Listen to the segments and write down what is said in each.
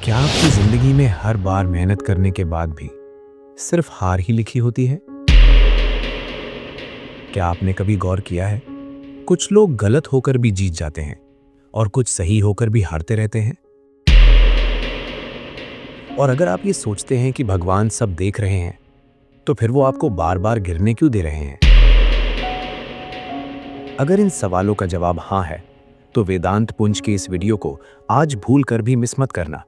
क्या आपकी जिंदगी में हर बार मेहनत करने के बाद भी सिर्फ हार ही लिखी होती है? क्या आपने कभी गौर किया है, कुछ लोग गलत होकर भी जीत जाते हैं और कुछ सही होकर भी हारते रहते हैं। और अगर आप ये सोचते हैं कि भगवान सब देख रहे हैं, तो फिर वो आपको बार बार गिरने क्यों दे रहे हैं? अगर इन सवालों का जवाब हाँ है, तो वेदांत पुंज के इस वीडियो को आज भूल कर भी मिस मत करना,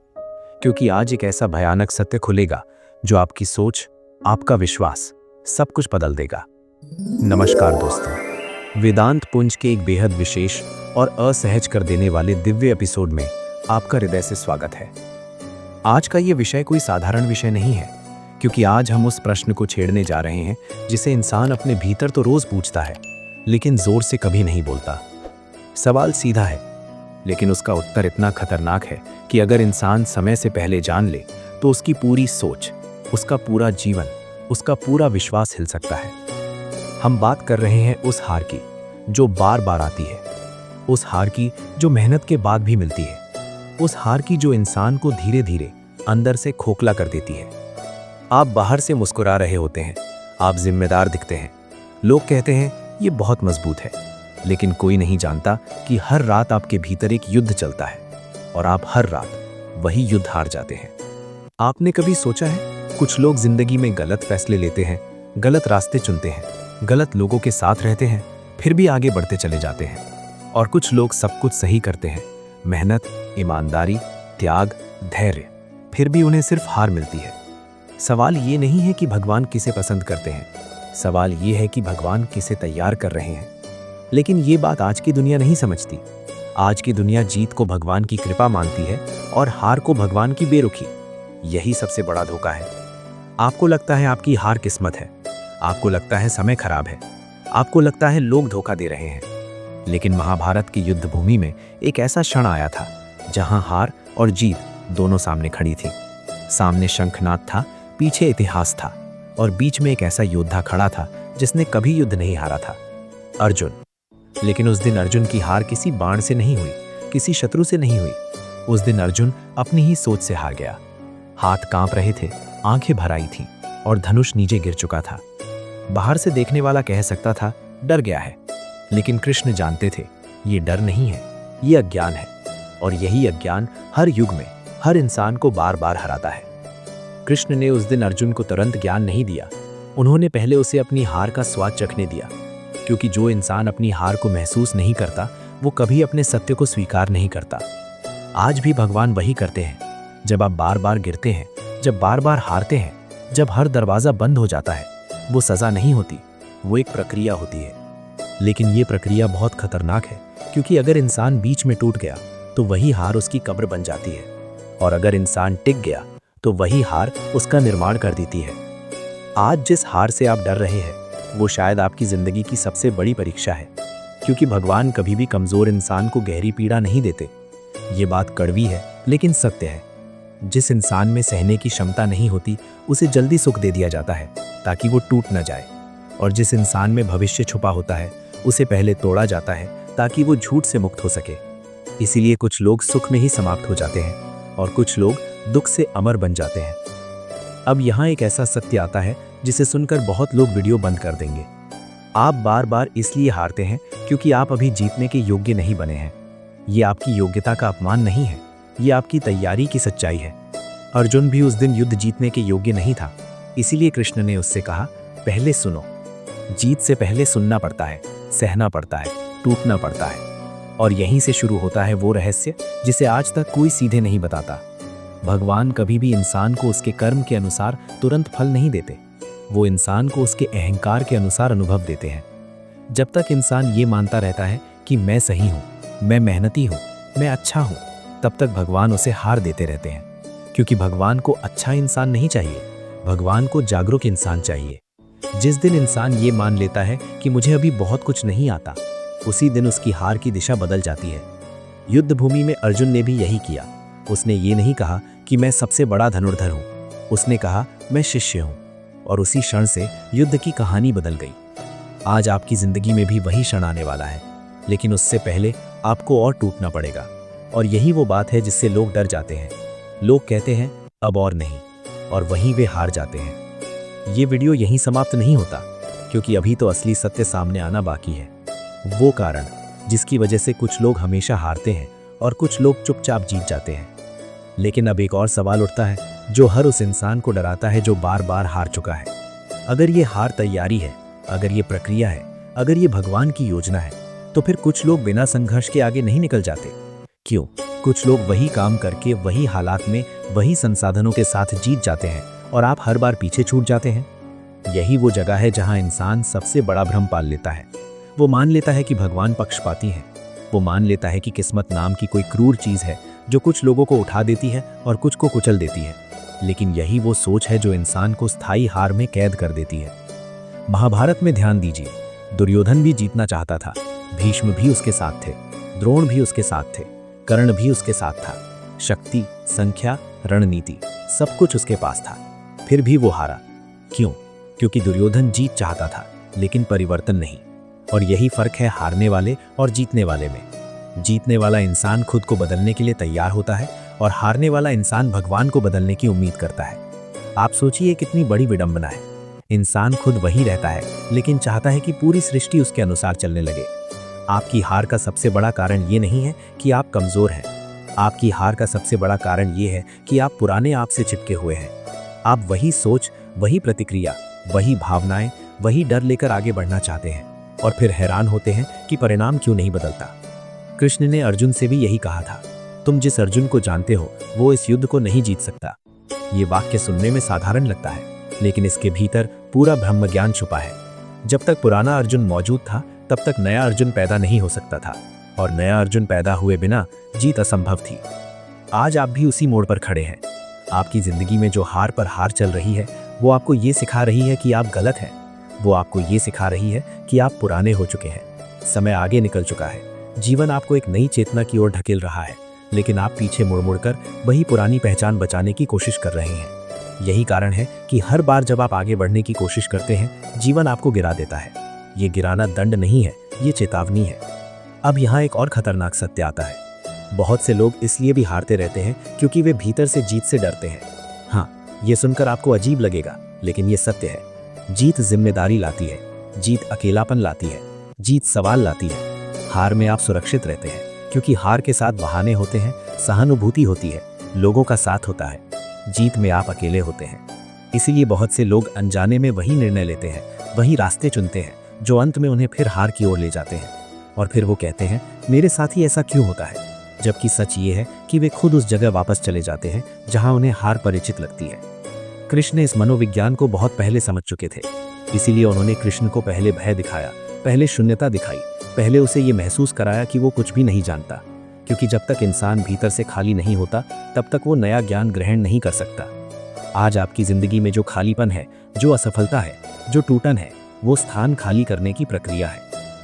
क्योंकि आज एक ऐसा भयानक सत्य खुलेगा जो आपकी सोच, आपका विश्वास, सब कुछ बदल देगा। नमस्कार दोस्तों, वेदांत पुंज के एक बेहद विशेष और असहज कर देने वाले दिव्य एपिसोड में आपका हृदय से स्वागत है। आज का ये विषय कोई साधारण विषय नहीं है, क्योंकि आज हम उस प्रश्न को छेड़ने जा रहे हैं जिसे इंसान अपने भीतर तो रोज पूछता है, लेकिन जोर से कभी नहीं बोलता। सवाल सीधा है, लेकिन उसका उत्तर इतना खतरनाक है कि अगर इंसान समय से पहले जान ले तो उसकी पूरी सोच, उसका पूरा जीवन, उसका पूरा विश्वास हिल सकता है। हम बात कर रहे हैं उस हार की जो बार बार आती है, उस हार की जो मेहनत के बाद भी मिलती है, उस हार की जो इंसान को धीरे धीरे अंदर से खोखला कर देती है। आप बाहर से मुस्कुरा रहे होते हैं, आप जिम्मेदार दिखते हैं, लोग कहते हैं ये बहुत मजबूत है, लेकिन कोई नहीं जानता कि हर रात आपके भीतर एक युद्ध चलता है और आप हर रात वही युद्ध हार जाते हैं। आपने कभी सोचा है, कुछ लोग जिंदगी में गलत फैसले लेते हैं, गलत रास्ते चुनते हैं, गलत लोगों के साथ रहते हैं, फिर भी आगे बढ़ते चले जाते हैं। और कुछ लोग सब कुछ सही करते हैं, मेहनत, ईमानदारी, त्याग, धैर्य, फिर भी उन्हें सिर्फ हार मिलती है। सवाल ये नहीं है कि भगवान किसे पसंद करते हैं, सवाल ये है कि भगवान किसे तैयार कर रहे हैं। लेकिन ये बात आज की दुनिया नहीं समझती। आज की दुनिया जीत को भगवान की कृपा मानती है और हार को भगवान की बेरुखी। यही सबसे बड़ा धोखा है। आपको लगता है आपकी हार किस्मत है, आपको लगता है समय खराब है, आपको लगता है लोग धोखा दे रहे हैं। लेकिन महाभारत की युद्ध भूमि में एक ऐसा क्षण आया था जहां हार और जीत दोनों सामने खड़ी थी। सामने शंखनाद था, पीछे इतिहास था, और बीच में एक ऐसा योद्धा खड़ा था जिसने कभी युद्ध नहीं हारा था, अर्जुन। लेकिन उस दिन अर्जुन की हार किसी बाण से नहीं हुई, किसी शत्रु से नहीं हुई। उस दिन अर्जुन अपनी ही सोच से हार गया। हाथ कांप रहे थे, आंखें भर आई थीं और धनुष नीचे गिर चुका था। बाहर से देखने वाला कह सकता था डर गया है, लेकिन कृष्ण जानते थे ये डर नहीं है, ये अज्ञान है। और यही अज्ञान हर युग में हर इंसान को बार बार हराता है। कृष्ण ने उस दिन अर्जुन को तुरंत ज्ञान नहीं दिया, उन्होंने पहले उसे अपनी हार का स्वाद चखने दिया, क्योंकि जो इंसान अपनी हार को महसूस नहीं करता वो कभी अपने सत्य को स्वीकार नहीं करता। आज भी भगवान वही करते हैं। जब आप बार बार गिरते हैं, जब बार बार हारते हैं, जब हर दरवाजा बंद हो जाता है, वो सजा नहीं होती, वो एक प्रक्रिया होती है। लेकिन ये प्रक्रिया बहुत खतरनाक है, क्योंकि अगर इंसान बीच में टूट गया तो वही हार उसकी कब्र बन जाती है, और अगर इंसान टिक गया तो वही हार उसका निर्माण कर देती है। आज जिस हार से आप डर रहे हैं वो शायद आपकी जिंदगी की सबसे बड़ी परीक्षा है, क्योंकि भगवान कभी भी कमजोर इंसान को गहरी पीड़ा नहीं देते। ये बात कड़वी है लेकिन सत्य है। जिस इंसान में सहने की क्षमता नहीं होती उसे जल्दी सुख दे दिया जाता है ताकि वो टूट न जाए, और जिस इंसान में भविष्य छुपा होता है उसे पहले तोड़ा जाता है ताकि वो झूठ से मुक्त हो सके। इसीलिए कुछ लोग सुख में ही समाप्त हो जाते हैं और कुछ लोग दुख से अमर बन जाते हैं। अब यहाँ एक ऐसा सत्य आता है जिसे सुनकर बहुत लोग वीडियो बंद कर देंगे। आप बार बार इसलिए हारते हैं क्योंकि आप अभी जीतने के योग्य नहीं बने हैं। ये आपकी योग्यता का अपमान नहीं है, ये आपकी तैयारी की सच्चाई है। अर्जुन भी उस दिन युद्ध जीतने के योग्य नहीं था, इसीलिए कृष्ण ने उससे कहा, पहले सुनो। जीत से पहले सुनना पड़ता है, सहना पड़ता है, टूटना पड़ता है। और यहीं से शुरू होता है वो रहस्य जिसे आज तक कोई सीधे नहीं बताता। भगवान कभी भी इंसान को उसके कर्म के अनुसार तुरंत फल नहीं देते, वो इंसान को उसके अहंकार के अनुसार अनुभव देते हैं। जब तक इंसान ये मानता रहता है कि मैं सही हूँ, मैं मेहनती हूँ, मैं अच्छा हूँ, तब तक भगवान उसे हार देते रहते हैं। क्योंकि भगवान को अच्छा इंसान नहीं चाहिए, भगवान को जागरूक इंसान चाहिए। जिस दिन इंसान ये मान लेता है कि मुझे अभी बहुत कुछ नहीं आता, उसी दिन उसकी हार की दिशा बदल जाती है। युद्ध भूमि में अर्जुन ने भी यही किया। उसने ये नहीं कहा कि मैं सबसे बड़ा धनुर्धर हूँ, उसने कहा मैं शिष्य हूँ, और उसी क्षण से युद्ध की कहानी बदल गई। आज आपकी जिंदगी में भी वही क्षण आने वाला है, लेकिन उससे पहले आपको और टूटना पड़ेगा। और यही वो बात है जिससे लोग डर जाते हैं। लोग कहते हैं अब और नहीं, और वहीं वे हार जाते हैं। ये वीडियो यहीं समाप्त नहीं होता, क्योंकि अभी तो असली सत्य सामने आना बाकी है। वो कारण जिसकी वजह से कुछ लोग हमेशा हारते हैं और कुछ लोग चुपचाप जीत जाते हैं। लेकिन अब एक और सवाल उठता है जो हर उस इंसान को डराता है जो बार बार हार चुका है। अगर ये हार तैयारी है, अगर ये प्रक्रिया है, अगर ये भगवान की योजना है, तो फिर कुछ लोग बिना संघर्ष के आगे नहीं निकल जाते। क्यों? कुछ लोग वही काम करके, वही हालात में, वही संसाधनों के साथ जीत जाते हैं और आप हर बार पीछे छूट जाते हैं। यही वो जगह है जहां इंसान सबसे बड़ा भ्रम पाल लेता है। वो मान लेता है कि भगवान पक्षपाती है। वो मान लेता है कि किस्मत नाम की कोई क्रूर चीज है जो कुछ लोगों को उठा देती है और कुछ को कुचल देती है। लेकिन यही वो सोच है जो इंसान को स्थायी हार में कैद कर देती है। महाभारत में ध्यान दीजिए, दुर्योधन भी जीतना चाहता था, भीष्म भी उसके साथ थे, द्रोण भी उसके साथ थे, कर्ण भी उसके साथ था। शक्ति, संख्या, रणनीति सब कुछ उसके पास था, फिर भी वो हारा। क्यों? क्योंकि दुर्योधन जीत चाहता था लेकिन परिवर्तन नहीं। और यही फर्क है हारने वाले और जीतने वाले में। जीतने वाला इंसान खुद को बदलने के लिए तैयार होता है और हारने वाला इंसान भगवान को बदलने की उम्मीद करता है। आप सोचिए कितनी बड़ी विडंबना है। इंसान खुद वही रहता है लेकिन चाहता है कि पूरी सृष्टि उसके अनुसार चलने लगे। आपकी हार का सबसे बड़ा कारण ये नहीं है कि आप कमजोर हैं। आपकी हार का सबसे बड़ा कारण ये है कि आप पुराने आप से चिपके हुए हैं। आप वही सोच, वही प्रतिक्रिया, वही भावनाएं, वही डर लेकर आगे बढ़ना चाहते हैं और फिर हैरान होते हैं कि परिणाम क्यों नहीं बदलता। कृष्ण ने अर्जुन से भी यही कहा था, तुम जिस अर्जुन को जानते हो वो इस युद्ध को नहीं जीत सकता। ये वाक्य सुनने में साधारण लगता है, लेकिन इसके भीतर पूरा ब्रह्म ज्ञान छुपा है। जब तक पुराना अर्जुन मौजूद था तब तक नया अर्जुन पैदा नहीं हो सकता था, और नया अर्जुन पैदा हुए बिना जीत असंभव थी। आज आप भी उसी मोड़ पर खड़े हैं। आपकी जिंदगी में जो हार पर हार चल रही है वो आपको ये सिखा रही है कि आप गलत हैं। वो आपको ये सिखा रही है कि आप पुराने हो चुके हैं, समय आगे निकल चुका है। जीवन आपको एक नई चेतना की ओर ढकेल रहा है, लेकिन आप पीछे मुड़ मुड़कर वही पुरानी पहचान बचाने की कोशिश कर रहे हैं। यही कारण है कि हर बार जब आप आगे बढ़ने की कोशिश करते हैं, जीवन आपको गिरा देता है। ये गिराना दंड नहीं है, ये चेतावनी है। अब यहाँ एक और खतरनाक सत्य आता है। बहुत से लोग इसलिए भी हारते रहते हैं क्योंकि वे भीतर से जीत से डरते हैं। हाँ, ये सुनकर आपको अजीब लगेगा, लेकिन ये सत्य है। जीत जिम्मेदारी लाती है, जीत अकेलापन लाती है, जीत सवाल लाती है। हार में आप सुरक्षित रहते हैं क्योंकि हार के साथ बहाने होते हैं, सहानुभूति होती है, लोगों का साथ होता है। जीत में आप अकेले होते हैं। इसीलिए बहुत से लोग अनजाने में वही निर्णय लेते हैं, वही रास्ते चुनते हैं जो अंत में उन्हें फिर हार की ओर ले जाते हैं। और फिर वो कहते हैं मेरे साथ ही ऐसा क्यों होता है, जबकि सच ये है कि वे खुद उस जगह वापस चले जाते हैं जहां उन्हें हार परिचित लगती है। कृष्ण इस मनोविज्ञान को बहुत पहले समझ चुके थे, इसीलिए उन्होंने कृष्ण को पहले भय दिखाया, पहले शून्यता दिखाई, पहले उसे ये महसूस कराया कि वो कुछ भी नहीं जानता। क्योंकि जब तक इंसान भीतर से खाली नहीं होता तब तक वो नया ज्ञान ग्रहण नहीं कर सकता। आज आपकी जिंदगी में जो खालीपन है, जो असफलता है, जो टूटन है, वो स्थान खाली करने की प्रक्रिया है।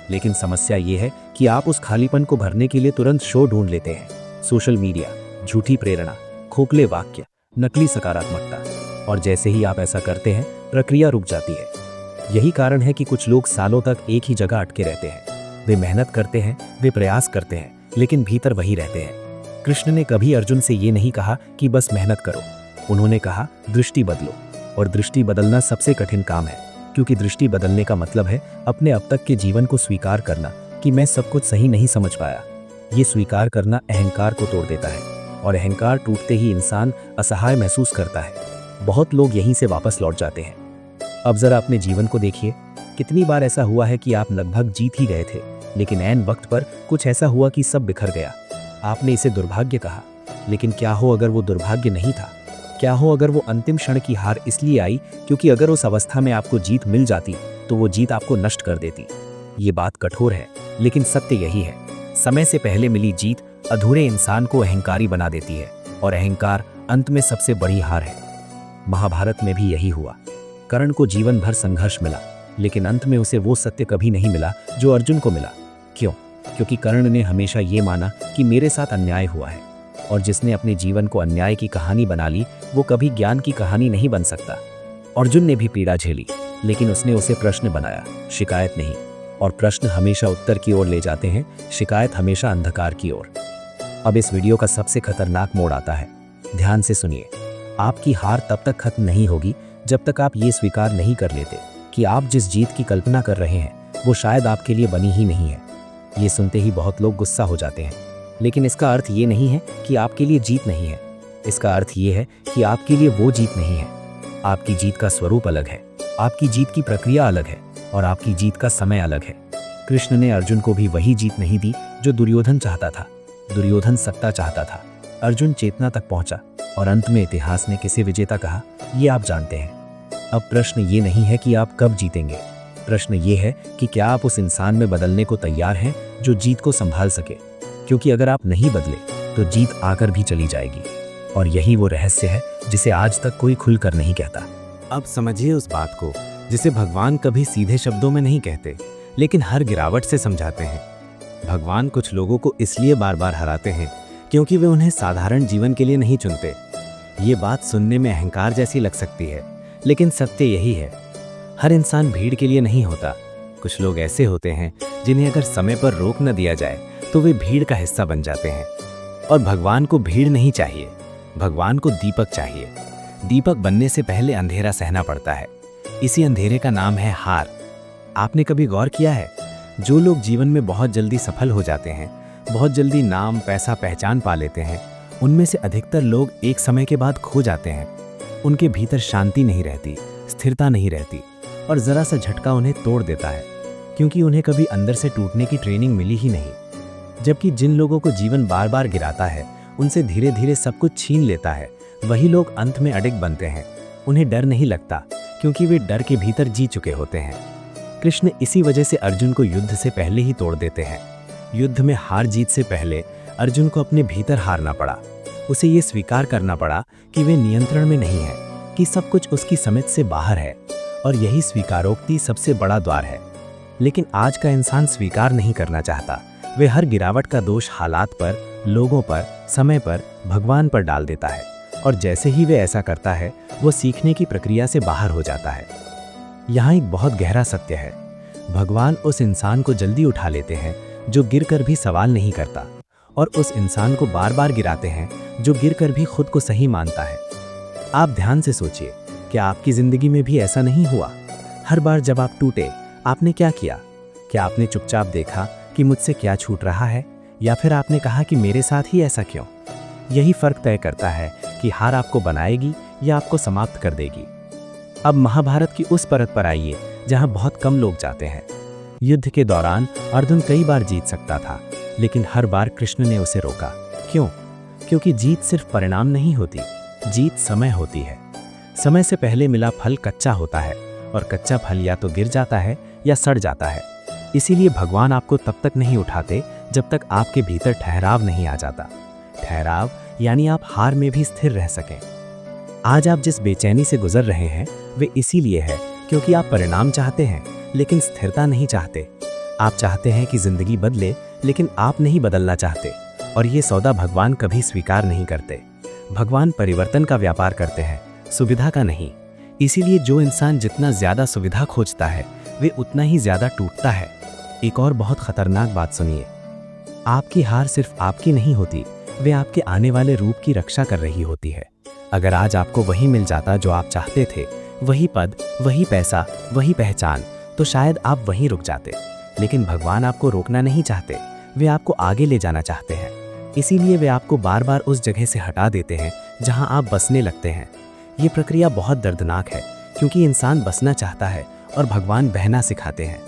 लेकिन समस्या ये है कि आप उस खालीपन को भरने के लिए तुरंत शो ढूंढ लेते हैं, सोशल मीडिया, झूठी प्रेरणा, खोखले वाक्य, नकली सकारात्मकता। और जैसे ही आप ऐसा करते हैं, प्रक्रिया रुक जाती है। यही कारण है कि कुछ लोग सालों तक एक ही जगह अटके रहते हैं। वे मेहनत करते हैं, वे प्रयास करते हैं, लेकिन भीतर वही रहते हैं। कृष्ण ने कभी अर्जुन से ये नहीं कहा कि बस मेहनत करो, उन्होंने कहा दृष्टि बदलो। और दृष्टि बदलना सबसे कठिन काम है, क्योंकि दृष्टि बदलने का मतलब है अपने अब तक के जीवन को स्वीकार करना कि मैं सब कुछ सही नहीं समझ पाया। ये स्वीकार करना अहंकार को तोड़ देता है, और अहंकार टूटते ही इंसान असहाय महसूस करता है। बहुत लोग यहीं से वापस लौट जाते हैं। अब जरा अपने जीवन को देखिए, कितनी बार ऐसा हुआ है कि आप लगभग जीत ही गए थे, लेकिन ऐन वक्त पर कुछ ऐसा हुआ कि सब बिखर गया। आपने इसे दुर्भाग्य कहा, लेकिन क्या हो अगर वो दुर्भाग्य नहीं था? क्या हो अगर वो अंतिम क्षण की हार इसलिए आई क्योंकि अगर उस अवस्था में आपको जीत मिल जाती तो वो जीत आपको नष्ट कर देती। ये बात कठोर है, लेकिन सत्य यही है। समय से पहले मिली जीत अधूरे इंसान को अहंकारी बना देती है, और अहंकार अंत में सबसे बड़ी हार है। महाभारत में भी यही हुआ। कर्ण को जीवन भर संघर्ष मिला, लेकिन अंत में उसे वो सत्य कभी नहीं मिला जो अर्जुन को मिला। क्यों? क्योंकि कर्ण ने हमेशा ये माना कि मेरे साथ अन्याय हुआ है, और जिसने अपने जीवन को अन्याय की कहानी बना ली वो कभी ज्ञान की कहानी नहीं बन सकता। अर्जुन ने भी पीड़ा झेली, लेकिन उसने उसे प्रश्न बनाया, शिकायत नहीं। और प्रश्न हमेशा उत्तर की ओर ले जाते हैं, शिकायत हमेशा अंधकार की ओर। अब इस वीडियो का सबसे खतरनाक मोड़ आता है। ध्यान से सुनिए, आपकी हार तब तक खत्म नहीं होगी जब तक आप ये स्वीकार नहीं कर लेते कि आप जिस जीत की कल्पना कर रहे हैं वो शायद आपके लिए बनी ही नहीं है। ये सुनते ही बहुत लोग गुस्सा हो जाते हैं, लेकिन इसका अर्थ ये नहीं है कि आपके लिए जीत नहीं है। इसका अर्थ ये है कि आपके लिए वो जीत नहीं है। आपकी जीत का स्वरूप अलग है, आपकी जीत की प्रक्रिया अलग है और आपकी जीत का समय अलग है। कृष्ण ने अर्जुन को भी वही जीत नहीं दी जो दुर्योधन चाहता था। दुर्योधन सत्ता चाहता था, अर्जुन चेतना तक पहुंचा और अंत में इतिहास ने किसे विजेता कहा ये आप जानते हैं। अब प्रश्न ये नहीं है कि आप कब जीतेंगे, प्रश्न ये है कि क्या आप उस इंसान में बदलने को तैयार हैं जो जीत को संभाल सके। क्योंकि अगर आप नहीं बदले तो जीत आकर भी चली जाएगी, और यही वो रहस्य है जिसे आज तक कोई खुलकर नहीं कहता। अब समझिए उस बात को जिसे भगवान कभी सीधे शब्दों में नहीं कहते, लेकिन हर गिरावट से समझाते हैं। भगवान कुछ लोगों को इसलिए बार बार हराते हैं क्योंकि वे उन्हें साधारण जीवन के लिए नहीं चुनते। ये बात सुनने में अहंकार जैसी लग सकती है, लेकिन सत्य यही है। हर इंसान भीड़ के लिए नहीं होता। कुछ लोग ऐसे होते हैं जिन्हें अगर समय पर रोक न दिया जाए तो वे भीड़ का हिस्सा बन जाते हैं। और भगवान को भीड़ नहीं चाहिए, भगवान को दीपक चाहिए। दीपक बनने से पहले अंधेरा सहना पड़ता है। इसी अंधेरे का नाम है हार। आपने कभी गौर किया है, जो लोग जीवन में बहुत जल्दी सफल हो जाते हैं, बहुत जल्दी नाम, पैसा, पहचान पा लेते हैं, उनमें से अधिकतर लोग एक समय के बाद खो जाते हैं। उनके भीतर शांति नहीं रहती, स्थिरता नहीं रहती, और जरा सा झटका उन्हें तोड़ देता है, क्योंकि उन्हें कभी अंदर से टूटने की ट्रेनिंग मिली ही नहीं। जबकि जिन लोगों को जीवन बार बार गिराता है, उनसे धीरे धीरे सब कुछ छीन लेता है, वही लोग अंत में अडिग बनते हैं। उन्हें डर नहीं लगता क्योंकि वे डर के भीतर जी चुके होते हैं। कृष्ण इसी वजह से अर्जुन को युद्ध से पहले ही तोड़ देते हैं। युद्ध में हार जीत से पहले अर्जुन को अपने भीतर हारना पड़ा। उसे ये स्वीकार करना पड़ा कि वे नियंत्रण में नहीं है, कि सब कुछ उसकी समझ से बाहर है, और यही स्वीकारोक्ति सबसे बड़ा द्वार है। लेकिन आज का इंसान स्वीकार नहीं करना चाहता। वे हर गिरावट का दोष हालात पर, लोगों पर, समय पर, भगवान पर डाल देता है, और जैसे ही वे ऐसा करता है वो सीखने की प्रक्रिया से बाहर हो जाता है। यहाँ एक बहुत गहरा सत्य है, भगवान उस इंसान को जल्दी उठा लेते हैं जो गिरकर भी सवाल नहीं करता, और उस इंसान को बार बार गिराते हैं जो गिरकर भी खुद को सही मानता है। आप ध्यान से सोचिए, क्या आपकी जिंदगी में भी ऐसा नहीं हुआ? हर बार जब आप टूटे, आपने क्या किया? क्या आपने चुपचाप देखा कि मुझसे क्या छूट रहा है, या फिर आपने कहा कि मेरे साथ ही ऐसा क्यों? यही फर्क तय करता है कि हार आपको बनाएगी या आपको समाप्त कर देगी। अब महाभारत की उस परत पर आइए जहां बहुत कम लोग जाते हैं। युद्ध के दौरान अर्जुन कई बार जीत सकता था, लेकिन हर बार कृष्ण ने उसे रोका। क्यों? क्योंकि जीत सिर्फ परिणाम नहीं होती, जीत समय होती है। समय से पहले मिला फल कच्चा होता है, और कच्चा फल या तो गिर जाता है या सड़ जाता है। इसीलिए भगवान आपको तब तक नहीं उठाते जब तक आपके भीतर ठहराव नहीं आ जाता। ठहराव यानी आप हार में भी स्थिर रह सकें। आज आप जिस बेचैनी से गुजर रहे हैं वे इसीलिए है क्योंकि आप परिणाम चाहते हैं, लेकिन स्थिरता नहीं चाहते। आप चाहते हैं कि जिंदगी बदले, लेकिन आप नहीं बदलना चाहते, और ये सौदा भगवान कभी स्वीकार नहीं करते। भगवान परिवर्तन का व्यापार करते हैं, सुविधा का नहीं। इसीलिए जो इंसान जितना ज्यादा सुविधा खोजता है वे उतना ही ज्यादा टूटता है। एक और बहुत खतरनाक बात सुनिए, आपकी हार सिर्फ आपकी नहीं होती, वे आपके आने वाले रूप की रक्षा कर रही होती है। अगर आज आपको वही मिल जाता जो आप चाहते थे, वही पद, वही पैसा, वही पहचान, तो शायद आप वहीं रुक जाते। लेकिन भगवान आपको रोकना नहीं चाहते, वे आपको आगे ले जाना चाहते हैं। इसीलिए वे आपको बार बार उस जगह से हटा देते हैं जहां आप बसने लगते हैं। ये प्रक्रिया बहुत दर्दनाक है, क्योंकि इंसान बसना चाहता है और भगवान बहना सिखाते हैं।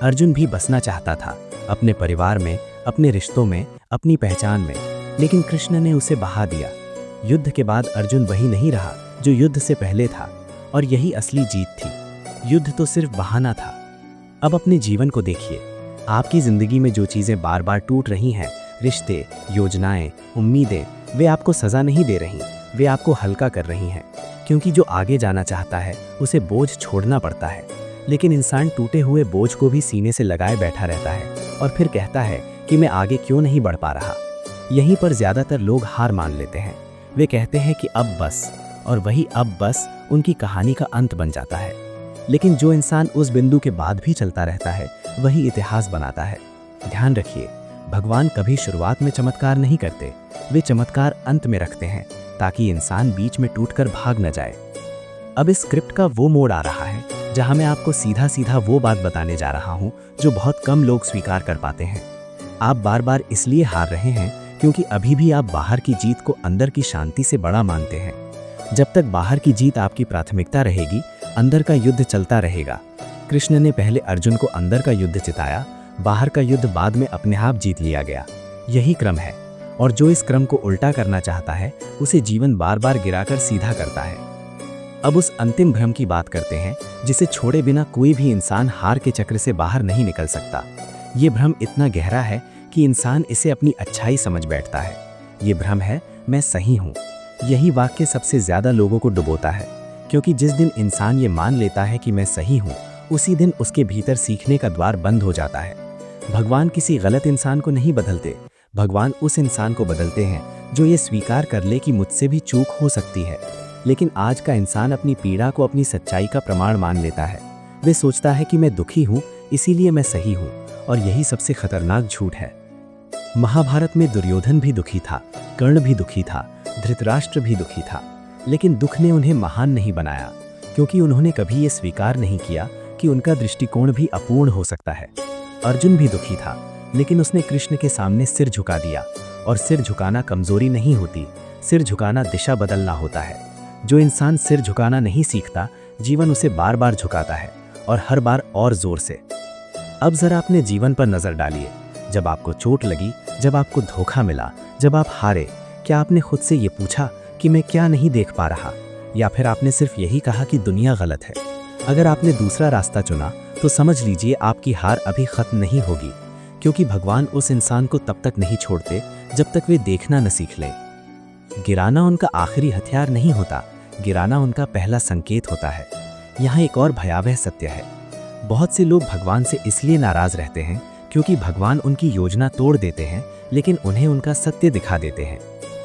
अर्जुन भी बसना चाहता था, अपने परिवार में, अपने रिश्तों में, अपनी पहचान में, लेकिन कृष्ण ने उसे बहा दिया। युद्ध के बाद अर्जुन वही नहीं रहा जो युद्ध से पहले था, और यही असली जीत थी। युद्ध तो सिर्फ बहाना था। अब अपने जीवन को देखिए, आपकी जिंदगी में जो चीजें बार बार टूट रही हैं, रिश्ते, योजनाएं, उम्मीदें, वे आपको सजा नहीं दे रही, वे आपको हल्का कर रही हैं। क्योंकि जो आगे जाना चाहता है उसे बोझ छोड़ना पड़ता है, लेकिन इंसान टूटे हुए बोझ को भी सीने से लगाए बैठा रहता है और फिर कहता है कि मैं आगे क्यों नहीं बढ़ पा रहा। यहीं पर ज्यादातर लोग हार मान लेते हैं। वे कहते हैं कि अब बस, और वही अब बस उनकी कहानी का अंत बन जाता है। लेकिन जो इंसान उस बिंदु के बाद भी चलता रहता है वही इतिहास बनाता है। ध्यान रखिए, भगवान कभी शुरुआत में चमत्कार नहीं करते, वे चमत्कार अंत में रखते हैं, ताकि इंसान बीच में टूटकर भाग न जाए। अब इस स्क्रिप्ट का वो मोड़ आ रहा है जहां मैं आपको सीधा सीधा वो बात बताने जा रहा हूं जो बहुत कम लोग स्वीकार कर पाते हैं। आप बार बार इसलिए हार रहे हैं क्योंकि अभी भी आप बाहर की जीत को अंदर की शांति से बड़ा मानते हैं। जब तक बाहर की जीत आपकी प्राथमिकता रहेगी, अंदर का युद्ध चलता रहेगा। कृष्ण ने पहले अर्जुन को अंदर का युद्ध जिताया, बाहर का युद्ध बाद में अपने आप जीत लिया गया। यही क्रम है, और जो इस क्रम को उल्टा करना चाहता है उसे जीवन बार बार गिराकर सीधा करता है। अब उस अंतिम भ्रम की बात करते हैं जिसे छोड़े बिना कोई भी इंसान हार के चक्र से बाहर नहीं निकल सकता। ये भ्रम इतना गहरा है कि इंसान इसे अपनी अच्छाई समझ बैठता है। ये भ्रम है मैं सही हूँ। यही वाक्य सबसे ज्यादा लोगों को डुबोता है, क्योंकि जिस दिन इंसान ये मान लेता है कि मैं सही हूँ, उसी दिन उसके भीतर सीखने का द्वार बंद हो जाता है। भगवान किसी गलत इंसान को नहीं बदलते, भगवान उस इंसान को बदलते हैं जो ये स्वीकार कर ले कि मुझसे भी चूक हो सकती है। लेकिन आज का इंसान अपनी पीड़ा को अपनी सच्चाई का प्रमाण मान लेता है। वे सोचता है कि मैं दुखी हूँ इसीलिए मैं सही हूँ, और यही सबसे खतरनाक झूठ है। महाभारत में दुर्योधन भी दुखी था, कर्ण भी दुखी था, धृतराष्ट्र भी दुखी था, लेकिन दुख ने उन्हें महान नहीं बनाया, क्योंकि उन्होंने कभी ये स्वीकार नहीं किया कि उनका दृष्टिकोण भी अपूर्ण हो सकता है। अर्जुन भी दुखी था, लेकिन उसने कृष्ण के सामने सिर झुका दिया, और सिर झुकाना कमजोरी नहीं होती, सिर झुकाना दिशा बदलना होता है। जो इंसान सिर झुकाना नहीं सीखता, जीवन उसे बार बार झुकाता है, और हर बार और जोर से। अब जरा अपने जीवन पर नजर डालिए। जब आपको चोट लगी, जब आपको धोखा मिला, जब आप हारे, क्या आपने खुद से ये पूछा कि मैं क्या नहीं देख पा रहा, या फिर आपने सिर्फ यही कहा कि दुनिया गलत है? अगर आपने दूसरा रास्ता चुना तो समझ लीजिए आपकी हार अभी खत्म नहीं होगी, क्योंकि भगवान उस इंसान को तब तक नहीं छोड़ते जब तक वे देखना न सीख लें। गिराना उनका आखिरी हथियार नहीं होता, गिराना उनका पहला संकेत होता है। यहाँ एक और भयावह सत्य है। बहुत से लोग भगवान से इसलिए नाराज रहते हैं क्योंकि भगवान उनकी योजना तोड़ देते हैं, लेकिन उन्हें उनका सत्य दिखा देते हैं।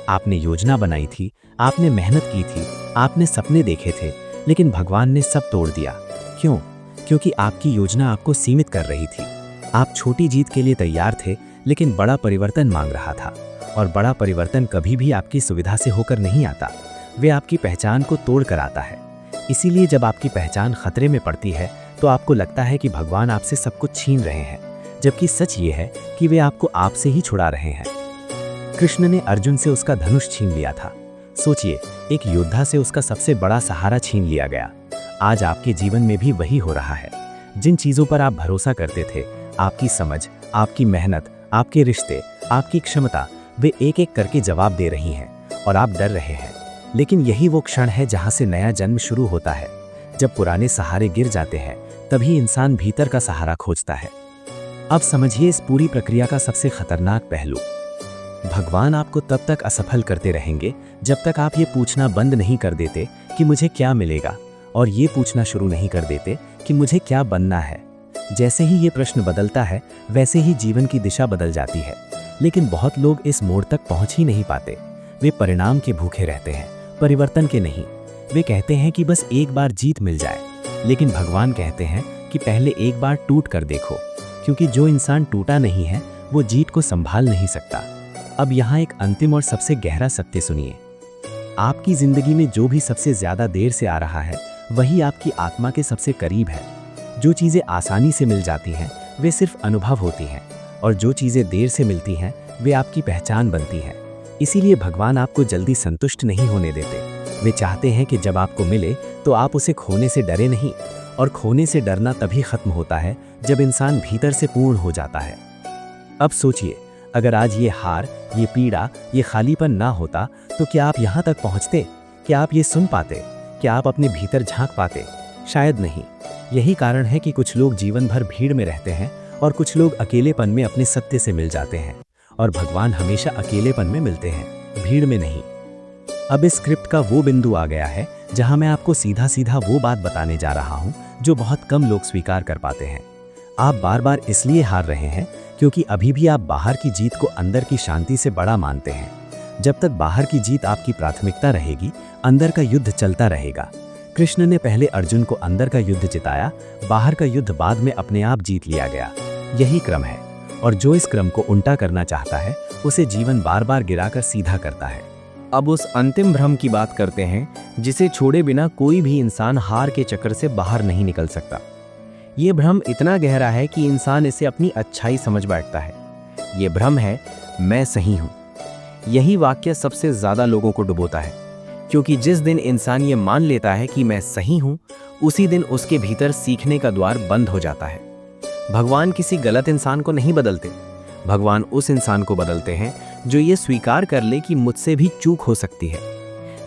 आपने योजना बनाई थी, आपने मेहनत की थी, आपने सपने देखे थे, लेकिन भगवान ने सब तोड़ दिया। क्यों? क्योंकि आपकी योजना आपको सीमित कर रही थी। आप छोटी जीत के लिए तैयार थे, लेकिन बड़ा परिवर्तन मांग रहा था, और बड़ा परिवर्तन कभी भी आपकी सुविधा से होकर नहीं आता, वे आपकी पहचान को तोड़ कर आता है। इसीलिए जब आपकी पहचान खतरे में पड़ती है तो आपको लगता है कि भगवान आपसे सब कुछ छीन रहे हैं, जबकि सच ये है कि वे आपको आपसे ही छुड़ा रहे हैं। कृष्ण ने अर्जुन से उसका धनुष छीन लिया था। सोचिए, एक योद्धा से उसका सबसे बड़ा सहारा छीन लिया गया। आज आपके जीवन में भी वही हो रहा है। जिन चीजों पर आप भरोसा करते थे, आपकी समझ, आपकी मेहनत, आपके रिश्ते, आपकी क्षमता, वे एक एक करके जवाब दे रही हैं, और आप डर रहे हैं। लेकिन यही वो क्षण है जहां से नया जन्म शुरू होता है। जब पुराने सहारे गिर जाते हैं, तभी इंसान भीतर का सहारा खोजता है। अब समझिए इस पूरी प्रक्रिया का सबसे खतरनाक पहलू। भगवान आपको तब तक असफल करते रहेंगे जब तक आप ये पूछना बंद नहीं कर देते कि मुझे क्या मिलेगा, और ये पूछना शुरू नहीं कर देते कि मुझे क्या बनना है। जैसे ही ये प्रश्न बदलता है, वैसे ही जीवन की दिशा बदल जाती है। लेकिन बहुत लोग इस मोड़ तक पहुंच ही नहीं पाते। वे परिणाम के भूखे रहते हैं, परिवर्तन के नहीं। वे कहते हैं कि बस एक बार जीत मिल जाए, लेकिन भगवान कहते हैं कि पहले एक बार टूट कर देखो, क्योंकि जो इंसान टूटा नहीं है वो जीत को संभाल नहीं सकता। अब यहाँ एक अंतिम और सबसे गहरा सत्य सुनिए। आपकी जिंदगी में जो भी सबसे ज्यादा देर से आ रहा है, वही आपकी आत्मा के सबसे करीब है। जो चीजें आसानी से मिल जाती हैं, वे सिर्फ अनुभव होती हैं, और जो चीजें देर से मिलती हैं, वे आपकी पहचान बनती हैं। इसीलिए भगवान आपको जल्दी संतुष्ट नहीं होने देते। वे चाहते हैं कि जब आपको मिले तो आप उसे खोने से डरे नहीं, और खोने से डरना तभी खत्म होता है जब इंसान भीतर से पूर्ण हो जाता है। अब सोचिए, अगर आज ये हार, ये पीड़ा, ये खालीपन ना होता तो क्या आप यहाँ तक पहुँचते? क्या आप ये सुन पाते? क्या आप अपने भीतर झांक पाते? शायद नहीं। यही कारण है कि कुछ लोग जीवन भर भीड़ में रहते हैं, और कुछ लोग अकेलेपन में अपने सत्य से मिल जाते हैं, और भगवान हमेशा अकेलेपन में मिलते हैं, भीड़ में नहीं। अब इस स्क्रिप्ट का वो बिंदु आ गया है जहां मैं आपको सीधा सीधा वो बात बताने जा रहा हूं जो बहुत कम लोग स्वीकार कर पाते हैं। आप बार बार इसलिए हार रहे हैं क्योंकि अभी भी आप बाहर की जीत को अंदर की शांति से बड़ा मानते हैं। जब तक बाहर की जीत आपकी प्राथमिकता रहेगी, अंदर का युद्ध चलता रहेगा। कृष्ण ने पहले अर्जुन को अंदर का युद्ध जिताया, बाहर का युद्ध बाद में अपने आप जीत लिया गया। यही क्रम है, और जो इस क्रम को उल्टा करना चाहता है, उसे जीवन बार बार गिराकर सीधा करता है। अब उस अंतिम भ्रम की बात करते हैं जिसे छोड़े बिना कोई भी इंसान हार के चक्कर से बाहर नहीं निकल सकता। ये भ्रम इतना गहरा है कि इंसान इसे अपनी अच्छाई समझ बैठता है। ये भ्रम है मैं सही हूं। यही वाक्य सबसे ज्यादा लोगों को डुबोता है, क्योंकि जिस दिन इंसान ये मान लेता है कि मैं सही हूं, उसी दिन उसके भीतर सीखने का द्वार बंद हो जाता है। भगवान किसी गलत इंसान को नहीं बदलते। भगवान उस इंसान को बदलते हैं जो ये स्वीकार कर ले कि मुझसे भी चूक हो सकती है।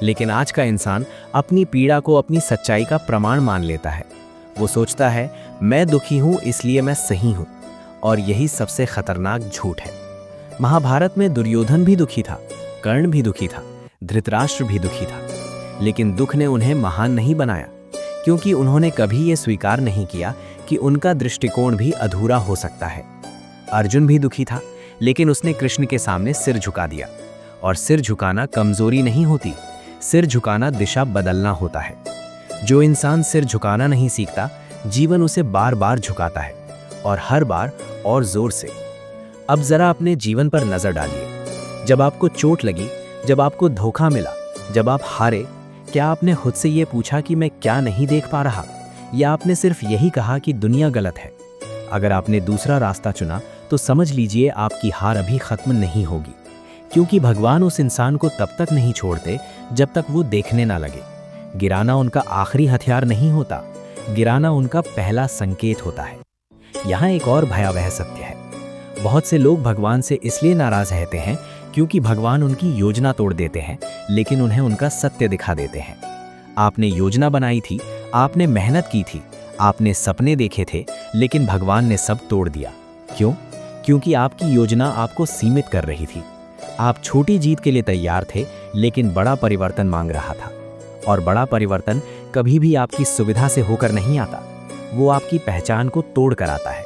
लेकिन आज का इंसान अपनी पीड़ा को अपनी सच्चाई का प्रमाण मान लेता है। वो सोचता है मैं दुखी हूं इसलिए मैं सही हूं, और यही सबसे खतरनाक झूठ है। महाभारत में दुर्योधन भी दुखी था, कर्ण भी दुखी था, धृतराष्ट्र भी दुखी था, लेकिन दुख ने उन्हें महान नहीं बनाया, क्योंकि उन्होंने कभी ये स्वीकार नहीं किया कि उनका दृष्टिकोण भी अधूरा हो सकता है। अर्जुन भी दुखी था, लेकिन उसने कृष्ण के सामने सिर झुका दिया, और सिर झुकाना कमजोरी नहीं होती, सिर झुकाना दिशा बदलना होता है। जो इंसान सिर झुकाना नहीं सीखता, जीवन उसे बार बार झुकाता है, और हर बार और जोर से। अब जरा अपने जीवन पर नजर डालिए। जब आपको चोट लगी, जब आपको धोखा मिला, जब आप हारे, क्या आपने खुद से ये पूछा कि मैं क्या नहीं देख पा रहा, या आपने सिर्फ यही कहा कि दुनिया गलत है? अगर आपने दूसरा रास्ता चुना तो समझ लीजिए आपकी हार अभी खत्म नहीं होगी, क्योंकि भगवान उस इंसान को तब तक नहीं छोड़ते जब तक वो देखने ना लगे। गिराना उनका आखिरी हथियार नहीं होता, गिराना उनका पहला संकेत होता है। यहाँ एक और भयावह सत्य है। बहुत से लोग भगवान से इसलिए नाराज रहते हैं क्योंकि भगवान उनकी योजना तोड़ देते हैं, लेकिन उन्हें उनका सत्य दिखा देते हैं। आपने योजना बनाई थी, आपने मेहनत की थी, आपने सपने देखे थे, लेकिन भगवान ने सब तोड़ दिया। क्यों? क्योंकि आपकी योजना आपको सीमित कर रही थी। आप छोटी जीत के लिए तैयार थे, लेकिन बड़ा परिवर्तन मांग रहा था। और बड़ा परिवर्तन कभी भी आपकी सुविधा से होकर नहीं आता, वो आपकी पहचान को तोड़ कर आता है।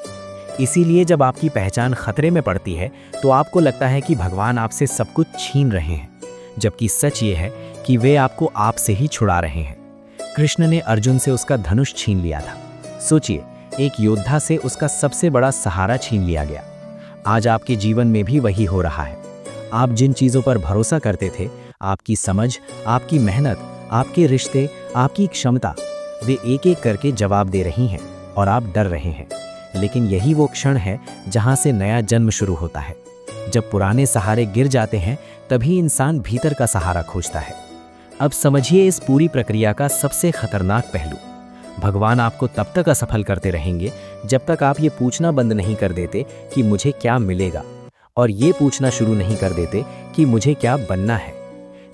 इसीलिए जब आपकी पहचान खतरे में पड़ती है तो आपको लगता है कि भगवान आपसे सब कुछ छीन रहे हैं, जबकि सच ये है कि वे आपको आपसे ही छुड़ा रहे हैं। कृष्ण ने अर्जुन से उसका धनुष छीन लिया था। सोचिए, एक योद्धा से उसका सबसे बड़ा सहारा छीन लिया गया। आज आपके जीवन में भी वही हो रहा है। आप जिन चीज़ों पर भरोसा करते थे, आपकी समझ, आपकी मेहनत, आपके रिश्ते, आपकी क्षमता, वे एक एक करके जवाब दे रही हैं और आप डर रहे हैं। लेकिन यही वो क्षण है जहां से नया जन्म शुरू होता है। जब पुराने सहारे गिर जाते हैं, तभी इंसान भीतर का सहारा खोजता है। अब समझिए इस पूरी प्रक्रिया का सबसे खतरनाक पहलू। भगवान आपको तब तक असफल करते रहेंगे जब तक आप ये पूछना बंद नहीं कर देते कि मुझे क्या मिलेगा, और ये पूछना शुरू नहीं कर देते कि मुझे क्या बनना है।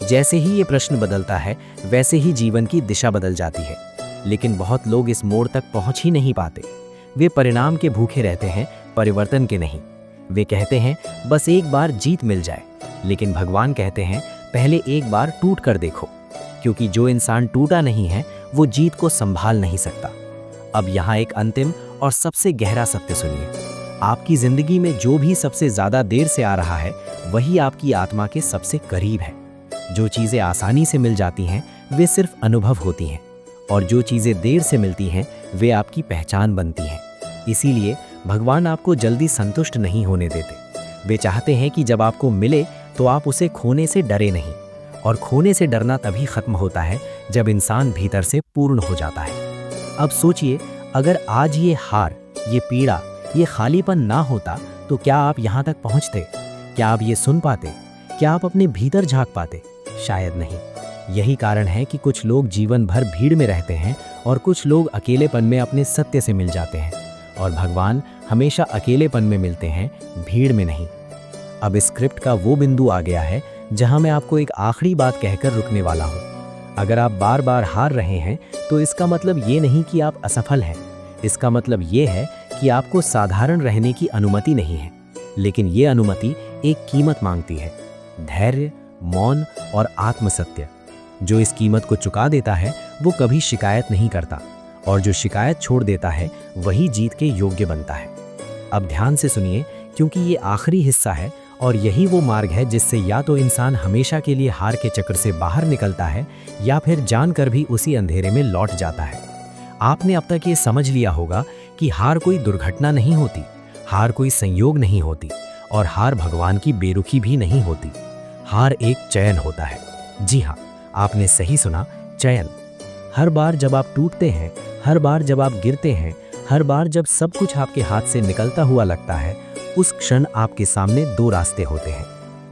जैसे ही ये प्रश्न बदलता है, वैसे ही जीवन की दिशा बदल जाती है। लेकिन बहुत लोग इस मोड़ तक पहुंच ही नहीं पाते। वे परिणाम के भूखे रहते हैं, परिवर्तन के नहीं। वे कहते हैं बस एक बार जीत मिल जाए, लेकिन भगवान कहते हैं पहले एक बार टूट कर देखो, क्योंकि जो इंसान टूटा नहीं है वो जीत को संभाल नहीं सकता। अब यहाँ एक अंतिम और सबसे गहरा सत्य सुनिए। आपकी जिंदगी में जो भी सबसे ज्यादा देर से आ रहा है, वही आपकी आत्मा के सबसे करीब है। जो चीजें आसानी से मिल जाती हैं, वे सिर्फ अनुभव होती हैं, और जो चीजें देर से मिलती हैं, वे आपकी पहचान बनती हैं। इसीलिए भगवान आपको जल्दी संतुष्ट नहीं होने देते। वे चाहते हैं कि जब आपको मिले तो आप उसे खोने से डरे नहीं, और खोने से डरना तभी खत्म होता है जब इंसान भीतर से पूर्ण हो जाता है। अब सोचिए, अगर आज ये हार, ये पीड़ा, ये खालीपन ना होता तो क्या आप यहाँ तक पहुँचते? क्या आप ये सुन पाते? क्या आप अपने भीतर झांक पाते? शायद नहीं। यही कारण है कि कुछ लोग जीवन भर भीड़ में रहते हैं और कुछ लोग अकेलेपन में अपने सत्य से मिल जाते हैं, और भगवान हमेशा अकेलेपन में मिलते हैं, भीड़ में नहीं। अब इस स्क्रिप्ट का वो बिंदु आ गया है जहां मैं आपको एक आखिरी बात कहकर रुकने वाला हूं। अगर आप बार बार हार रहे हैं तो इसका मतलब ये नहीं कि आप असफल हैं। इसका मतलब ये है कि आपको साधारण रहने की अनुमति नहीं है। लेकिन ये अनुमति एक कीमत मांगती है, धैर्य, मौन और आत्मसत्य। जो इस कीमत को चुका देता है वो कभी शिकायत नहीं करता, और जो शिकायत छोड़ देता है वही जीत के योग्य बनता है। अब ध्यान से सुनिए, क्योंकि ये आखिरी हिस्सा है, और यही वो मार्ग है जिससे या तो इंसान हमेशा के लिए हार के चक्र से बाहर निकलता है, या फिर जानकर भी उसी अंधेरे में लौट जाता है। आपने अब तक ये समझ लिया होगा कि हार कोई दुर्घटना नहीं होती, हार कोई संयोग नहीं होती, और हार भगवान की बेरुखी भी नहीं होती। हार एक चयन होता है। जी हाँ, आपने सही सुना, चयन। हर बार जब आप टूटते हैं, हर बार जब आप गिरते हैं, हर बार जब सब कुछ आपके हाथ से निकलता हुआ लगता है, उस क्षण आपके सामने दो रास्ते होते हैं।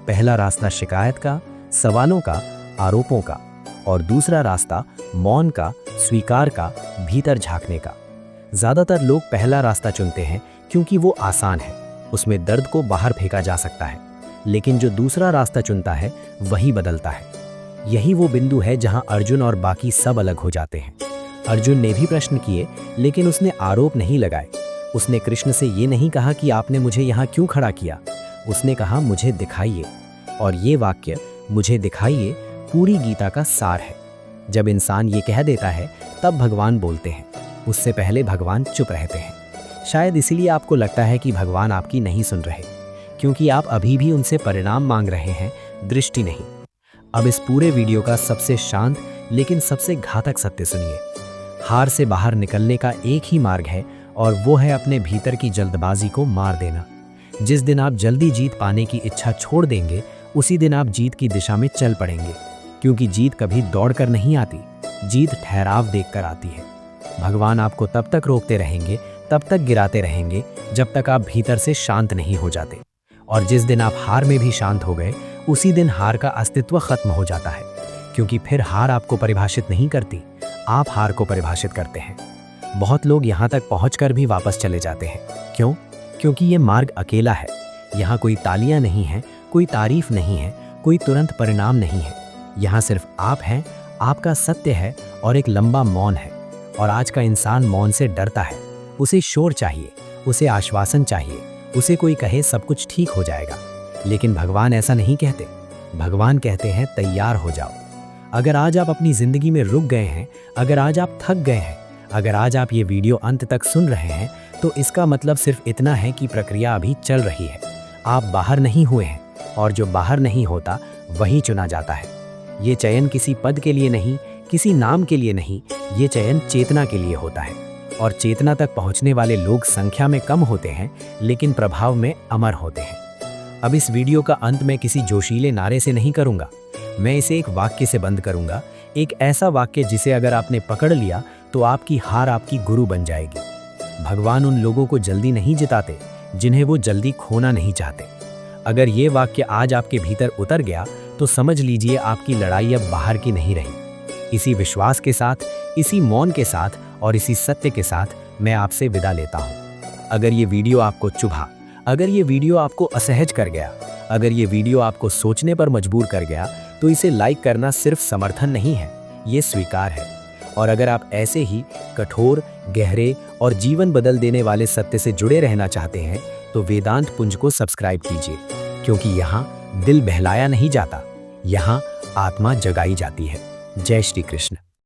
पहला रास्ता शिकायत का, सवालों का, आरोपों का, और दूसरा रास्ता मौन का, स्वीकार का, भीतर झांकने का। ज्यादातर लोग पहला रास्ता चुनते हैं क्योंकि वो आसान है, उसमें दर्द को बाहर फेंका जा सकता है। लेकिन जो दूसरा रास्ता चुनता है वही बदलता है। यही वो बिंदु है जहां अर्जुन और बाकी सब अलग हो जाते हैं। अर्जुन ने भी प्रश्न किए, लेकिन उसने आरोप नहीं लगाए। उसने कृष्ण से ये नहीं कहा कि आपने मुझे यहाँ क्यों खड़ा किया। उसने कहा, मुझे दिखाइए। और ये वाक्य, मुझे दिखाइए, पूरी गीता का सार है। जब इंसान ये कह देता है तब भगवान बोलते हैं, उससे पहले भगवान चुप रहते हैं। शायद इसीलिए आपको लगता है कि भगवान आपकी नहीं सुन रहे, क्योंकि आप अभी भी उनसे परिणाम मांग रहे हैं, दृष्टि नहीं। अब इस पूरे वीडियो का सबसे शांत लेकिन सबसे घातक सत्य सुनिए। हार से बाहर निकलने का एक ही मार्ग है, और वो है अपने भीतर की जल्दबाजी को मार देना। जिस दिन आप जल्दी जीत पाने की इच्छा छोड़ देंगे, उसी दिन आप जीत की दिशा में चल पड़ेंगे। क्योंकि जीत कभी दौड़कर नहीं आती, जीत ठहराव देखकर आती है। भगवान आपको तब तक रोकते रहेंगे, तब तक गिराते रहेंगे, जब तक आप भीतर से शांत नहीं हो जाते। और जिस दिन आप हार में भी शांत हो गए, उसी दिन हार का अस्तित्व खत्म हो जाता है। क्योंकि फिर हार आपको परिभाषित नहीं करती, आप हार को परिभाषित करते हैं। बहुत लोग यहाँ तक पहुंचकर भी वापस चले जाते हैं। क्यों? क्योंकि ये मार्ग अकेला है। यहाँ कोई तालियां नहीं है, कोई तारीफ नहीं है, कोई तुरंत परिणाम नहीं है। यहाँ सिर्फ आप हैं, आपका सत्य है, और एक लंबा मौन है। और आज का इंसान मौन से डरता है। उसे शोर चाहिए, उसे आश्वासन चाहिए, उसे कोई कहे सब कुछ ठीक हो जाएगा। लेकिन भगवान ऐसा नहीं कहते। भगवान कहते हैं, तैयार हो जाओ। अगर आज आप अपनी जिंदगी में रुक गए हैं, अगर आज आप थक गए हैं, अगर आज आप ये वीडियो अंत तक सुन रहे हैं, तो इसका मतलब सिर्फ इतना है कि प्रक्रिया अभी चल रही है। आप बाहर नहीं हुए हैं, और जो बाहर नहीं होता वही चुना जाता है। ये चयन किसी पद के लिए नहीं, किसी नाम के लिए नहीं, ये चयन चेतना के लिए होता है। और चेतना तक पहुंचने वाले लोग संख्या में कम होते हैं, लेकिन प्रभाव में अमर होते हैं। अब इस वीडियो का अंत मैं किसी जोशीले नारे से नहीं करूंगा, मैं इसे एक वाक्य से बंद करूंगा। एक ऐसा वाक्य जिसे अगर आपने पकड़ लिया तो आपकी हार आपकी गुरु बन जाएगी। भगवान उन लोगों को जल्दी नहीं जिताते जिन्हें वो जल्दी खोना नहीं चाहते। अगर ये वाक्य आज आपके भीतर उतर गया तो समझ लीजिए आपकी लड़ाई अब बाहर की नहीं रही। इसी विश्वास के साथ, इसी मौन के साथ और इसी सत्य के साथ मैं आपसे विदा लेता हूँ। अगर ये वीडियो आपको चुभा, अगर ये वीडियो आपको असहज कर गया, अगर ये वीडियो आपको सोचने पर मजबूर कर गया, तो इसे लाइक करना सिर्फ समर्थन नहीं है, ये स्वीकार है। और अगर आप ऐसे ही कठोर, गहरे और जीवन बदल देने वाले सत्य से जुड़े रहना चाहते हैं, तो वेदांत पुंज को सब्सक्राइब कीजिए। क्योंकि यहाँ दिल बहलाया नहीं जाता, यहाँ आत्मा जगाई जाती है। जय श्री कृष्ण।